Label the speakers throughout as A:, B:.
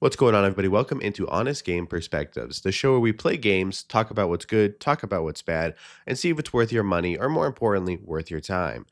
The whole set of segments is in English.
A: What's going on, everybody? Welcome into Honest Game Perspectives, the show where we play games, talk about what's good, talk about what's bad, and see if it's worth your money or, more importantly, worth your time.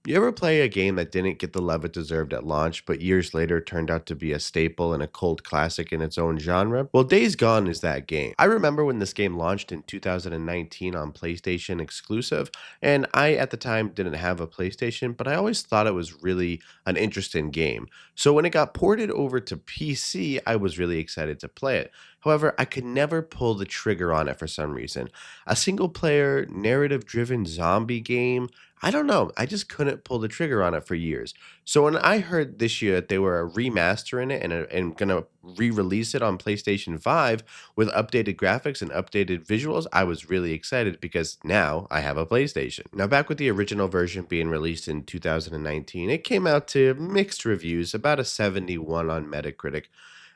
A: You ever play a game that didn't get the love it deserved at launch, but years later turned out to be a staple and a cult classic in its own genre? Well, Days Gone is that game. I remember when this game launched in 2019 on PlayStation exclusive, and I at the time didn't have a PlayStation, but I always thought it was really an interesting game. So when it got ported over to PC, I was really excited to play it. However, I could never pull the trigger on it for some reason. A single player, narrative driven zombie game, I don't know. I just couldn't pull the trigger on it for years. So when I heard this year that they were remastering it and gonna re-release it on PlayStation 5 with updated graphics and updated visuals, I was really excited because now I have a PlayStation. Now back with the original version being released in 2019, it came out to mixed reviews, about a 71 on Metacritic,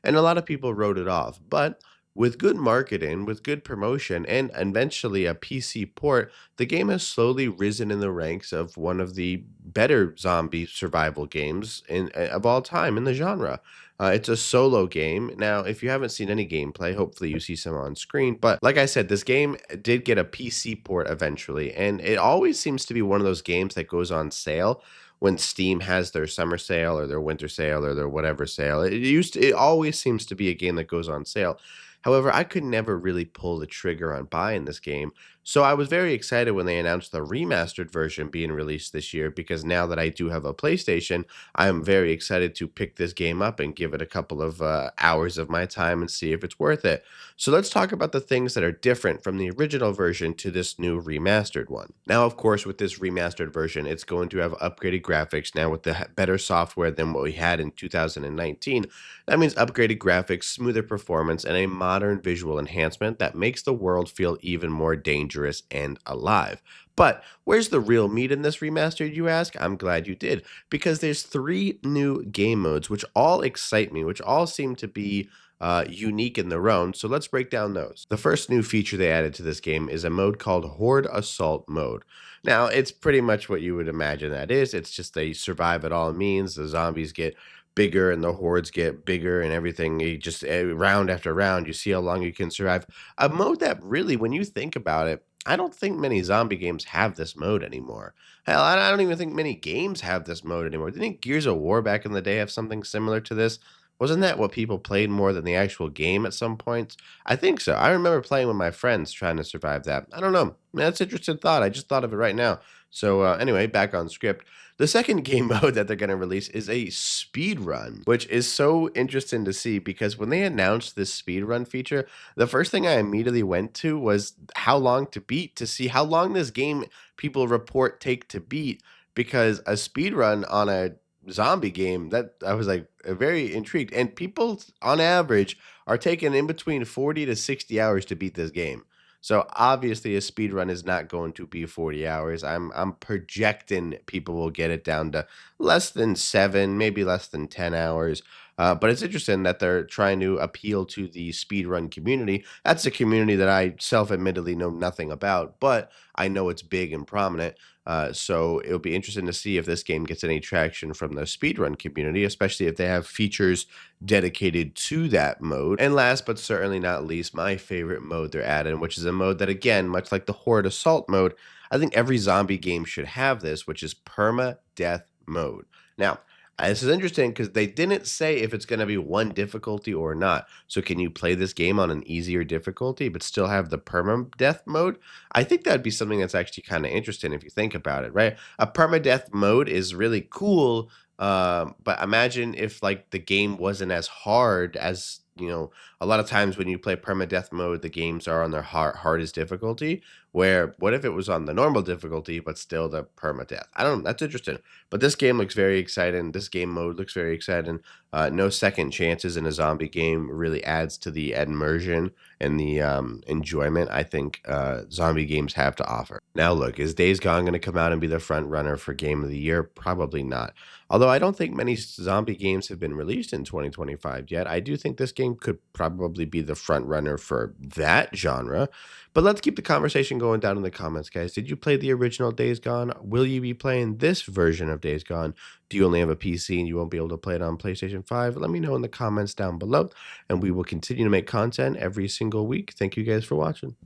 A: and a lot of people wrote it off. But with good marketing, with good promotion, and eventually a PC port, the game has slowly risen in the ranks of one of the better zombie survival games of all time in the genre. It's a solo game. Now, if you haven't seen any gameplay, hopefully you see some on screen. But like I said, this game did get a PC port eventually, and it always seems to be one of those games that goes on sale when Steam has their summer sale or their winter sale or their whatever sale. It always seems to be a game that goes on sale. However, I could never really pull the trigger on buying this game, so I was very excited when they announced the remastered version being released this year because now that I do have a PlayStation, I am very excited to pick this game up and give it a couple of hours of my time and see if it's worth it. So let's talk about the things that are different from the original version to this new remastered one. Now, of course, with this remastered version, it's going to have upgraded graphics now with the better software than what we had in 2019. That means upgraded graphics, smoother performance, and a modern visual enhancement that makes the world feel even more dangerous and alive. But where's the real meat in this remaster, you ask? I'm glad you did, because there's three new game modes which all excite me, which all seem to be unique in their own. So let's break down those. The first new feature they added to this game is a mode called Horde Assault Mode. Now, it's pretty much what you would imagine that is. It's just a survive at all means. The zombies get bigger and the hordes get bigger and everything. You just round after round, you see how long you can survive. A mode that really, when you think about it, I don't think many zombie games have this mode anymore. Hell, I don't even think many games have this mode anymore. Didn't Gears of War back in the day have something similar to this? Wasn't that what people played more than the actual game at some points? I think so. I remember playing with my friends trying to survive that. I don't know. That's an interesting thought. I just thought of it right now. So anyway, back on script. The second game mode that they're going to release is a speed run, which is so interesting to see because when they announced this speed run feature, the first thing I immediately went to was how long to beat to see how long this game people report take to beat because a speed run on a zombie game that I was like very intrigued and people on average are taking in between 40 to 60 hours to beat this game. So obviously a speed run is not going to be 40 hours. I'm projecting people will get it down to less than 7, maybe less than 10 hours. But it's interesting that they're trying to appeal to the speedrun community. That's a community that I self-admittedly know nothing about, but I know it's big and prominent. So it'll be interesting to see if this game gets any traction from the speedrun community, especially if they have features dedicated to that mode. And last but certainly not least, my favorite mode they're adding, which is a mode that, again, much like the Horde Assault mode, I think every zombie game should have this, which is perma-death mode. Now, this is interesting because they didn't say if it's going to be one difficulty or not. So can you play this game on an easier difficulty but still have the permadeath mode? I think that'd be something that's actually kind of interesting if you think about it, right? A permadeath mode is really cool, but imagine if like the game wasn't as hard as a lot of times when you play permadeath mode, the games are on their hardest difficulty. Where what if it was on the normal difficulty, but still the permadeath? I don't know. That's interesting. But this game looks very exciting. This game mode looks very exciting. No second chances in a zombie game really adds to the immersion and the enjoyment I think zombie games have to offer. Now, look, is Days Gone going to come out and be the front runner for Game of the Year? Probably not. Although I don't think many zombie games have been released in 2025 yet, I do think this game could probably be the front runner for that genre. But let's keep the conversation going going down in the comments, guys. Did you play the original Days Gone? Will you be playing this version of Days Gone? Do you only have a PC and you won't be able to play it on PlayStation 5? Let me know in the comments down below, and we will continue to make content every single week. Thank you guys for watching.